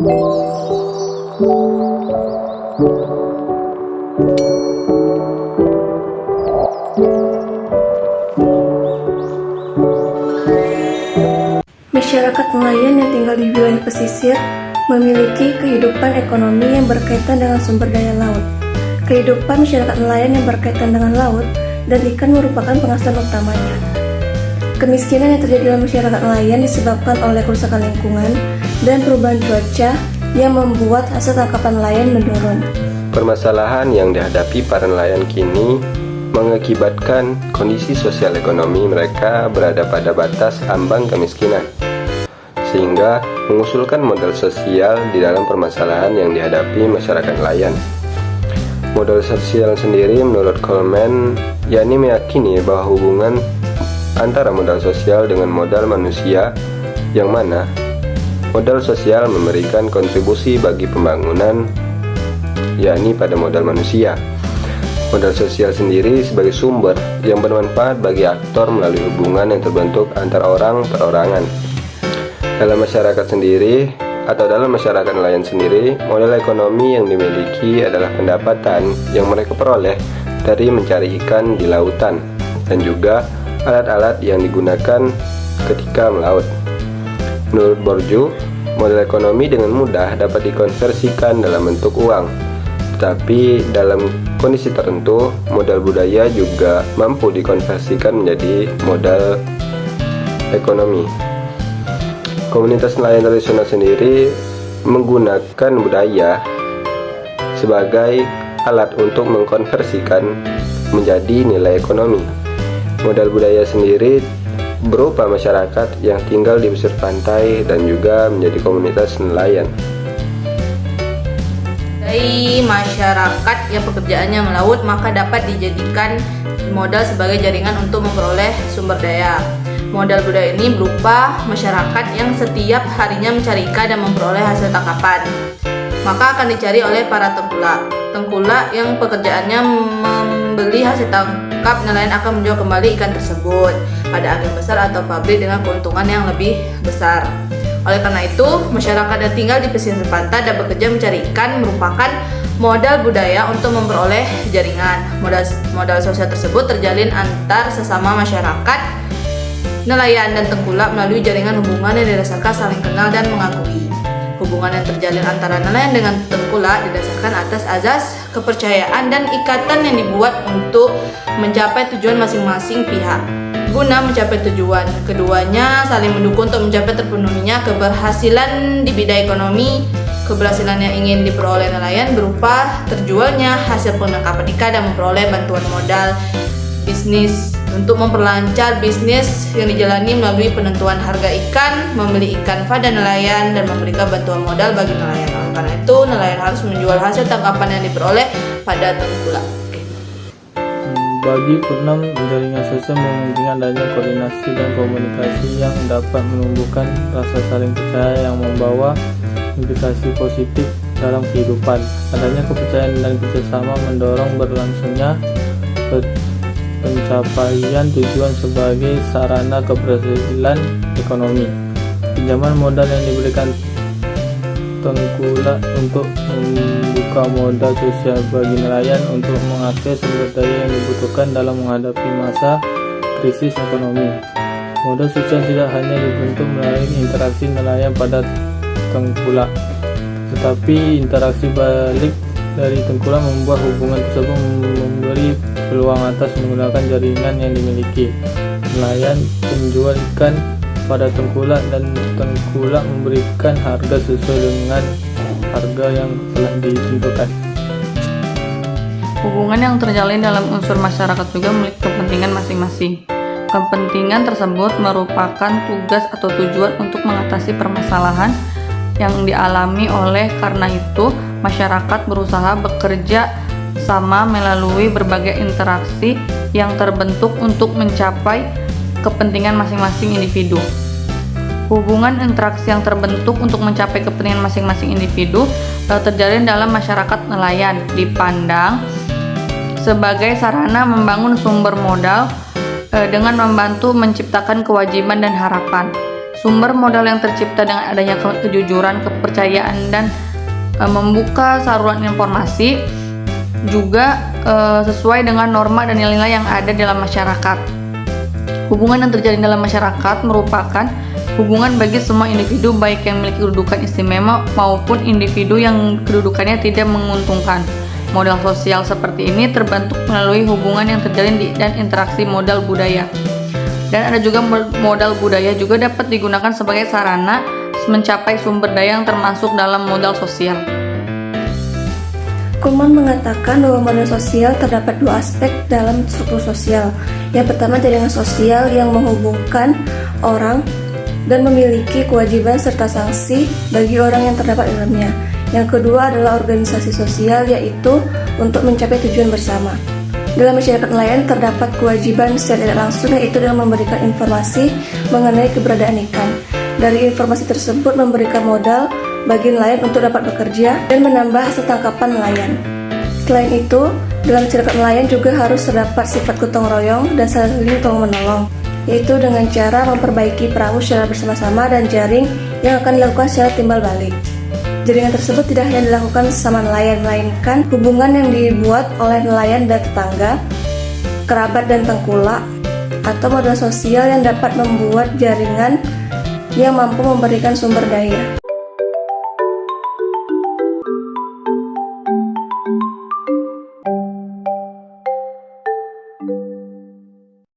Masyarakat nelayan yang tinggal di wilayah pesisir memiliki kehidupan ekonomi yang berkaitan dengan sumber daya laut. Kehidupan masyarakat nelayan yang berkaitan dengan laut dan ikan merupakan penghasilan utamanya. Kemiskinan yang terjadi dalam masyarakat nelayan disebabkan oleh kerusakan lingkungan dan perubahan cuaca yang membuat hasil tangkapan nelayan menurun. Permasalahan yang dihadapi para nelayan kini mengakibatkan kondisi sosial ekonomi mereka berada pada batas ambang kemiskinan, sehingga mengusulkan modal sosial di dalam permasalahan yang dihadapi masyarakat nelayan. Modal sosial sendiri menurut Coleman yakni meyakini bahwa hubungan antara modal sosial dengan modal manusia, yang mana modal sosial memberikan kontribusi bagi pembangunan yakni pada modal manusia. Modal sosial sendiri sebagai sumber yang bermanfaat bagi aktor melalui hubungan yang terbentuk antara orang perorangan. Dalam masyarakat sendiri atau dalam masyarakat nelayan sendiri, modal ekonomi yang dimiliki adalah pendapatan yang mereka peroleh dari mencari ikan di lautan dan juga alat-alat yang digunakan ketika melaut. Menurut Bourdieu, modal ekonomi dengan mudah dapat dikonversikan dalam bentuk uang. Tapi dalam kondisi tertentu, modal budaya juga mampu dikonversikan menjadi modal ekonomi. Komunitas nelayan tradisional sendiri menggunakan budaya sebagai alat untuk mengkonversikan menjadi nilai ekonomi. Modal budaya sendiri berupa masyarakat yang tinggal di pesisir pantai dan juga menjadi komunitas nelayan. Dari masyarakat yang pekerjaannya melaut, maka dapat dijadikan modal sebagai jaringan untuk memperoleh sumber daya. Modal budaya ini berupa masyarakat yang setiap harinya mencari ikan dan memperoleh hasil tangkapan. Maka akan dicari oleh para tengkulak yang pekerjaannya membeli hasil tangkap nelayan akan menjual kembali ikan tersebut pada agen besar atau pabrik dengan keuntungan yang lebih besar. Oleh karena itu, masyarakat yang tinggal di pesisir pantai dan bekerja mencari ikan merupakan modal budaya untuk memperoleh jaringan. Modal sosial tersebut terjalin antar sesama masyarakat nelayan dan tengkulak melalui jaringan hubungan yang didasarkan saling kenal dan mengakui. Hubungan yang terjalin antara nelayan dengan tengkulak didasarkan atas azas kepercayaan dan ikatan yang dibuat untuk mencapai tujuan masing-masing pihak. Guna mencapai tujuan, keduanya saling mendukung untuk mencapai terpenuhinya keberhasilan di bidang ekonomi. Keberhasilan yang ingin diperoleh nelayan berupa terjualnya hasil penangkapan ikan dan memperoleh bantuan modal bisnis untuk memperlancar bisnis yang dijalani melalui penentuan harga ikan, membeli ikan pada nelayan, dan memberikan bantuan modal bagi nelayan. Oleh karena itu, nelayan harus menjual hasil tangkapan yang diperoleh pada tengkulak. Bagi Putnam, jaringan sosial memungkinkan adanya koordinasi dan komunikasi yang dapat menumbuhkan rasa saling percaya yang membawa implikasi positif dalam kehidupan. Adanya kepercayaan dan kerjasama mendorong berlangsungnya pencapaian tujuan sebagai sarana keberhasilan ekonomi. Pinjaman modal yang diberikan tengkulak untuk membuka modal sosial bagi nelayan untuk mengakses sumber daya yang dibutuhkan dalam menghadapi masa krisis ekonomi. Modal sosial tidak hanya dibentuk melalui interaksi nelayan pada tengkulak, tetapi interaksi balik dari tengkulak membuat hubungan tersebut memberi peluang atas menggunakan jaringan yang dimiliki. Nelayan penjual ikan pada tengkulak dan tengkulak memberikan harga sesuai dengan harga yang telah ditentukan. Hubungan yang terjalin dalam unsur masyarakat juga memiliki kepentingan masing-masing. Kepentingan tersebut merupakan tugas atau tujuan untuk mengatasi permasalahan yang dialami. Oleh karena itu, masyarakat berusaha bekerja sama melalui berbagai interaksi yang terbentuk untuk mencapai kepentingan masing-masing individu. Hubungan interaksi yang terbentuk untuk mencapai kepentingan masing-masing individu terjalin dalam masyarakat nelayan dipandang sebagai sarana membangun sumber modal dengan membantu menciptakan kewajiban dan harapan. Sumber modal yang tercipta dengan adanya kejujuran, kepercayaan, dan membuka saluran informasi juga sesuai dengan norma dan nilai-nilai yang ada dalam masyarakat. Hubungan yang terjadi dalam masyarakat merupakan hubungan bagi semua individu, baik yang memiliki kedudukan istimewa maupun individu yang kedudukannya tidak menguntungkan. Modal sosial seperti ini terbentuk melalui hubungan yang terjalin dan interaksi modal budaya. Dan ada juga modal budaya juga dapat digunakan sebagai sarana mencapai sumber daya yang termasuk dalam modal sosial. Kuhlman mengatakan bahwa modal sosial terdapat dua aspek dalam struktur sosial. Yang pertama, jaringan sosial yang menghubungkan orang dan memiliki kewajiban serta sanksi bagi orang yang terdapat dalamnya. Yang kedua adalah organisasi sosial, yaitu untuk mencapai tujuan bersama. Dalam masyarakat nelayan terdapat kewajiban secara tidak langsung, yaitu dengan memberikan informasi mengenai keberadaan ikan. Dari informasi tersebut memberikan modal bagi nelayan untuk dapat bekerja dan menambah hasil tangkapan nelayan. Selain itu, dalam masyarakat nelayan juga harus terdapat sifat gotong royong dan saling tolong-menolong, yaitu dengan cara memperbaiki perahu secara bersama-sama dan jaring yang akan dilakukan secara timbal balik. Jaringan tersebut tidak hanya dilakukan sesama nelayan, melainkan hubungan yang dibuat oleh nelayan dan tetangga, kerabat dan tengkulak, atau modal sosial yang dapat membuat jaringan yang mampu memberikan sumber daya.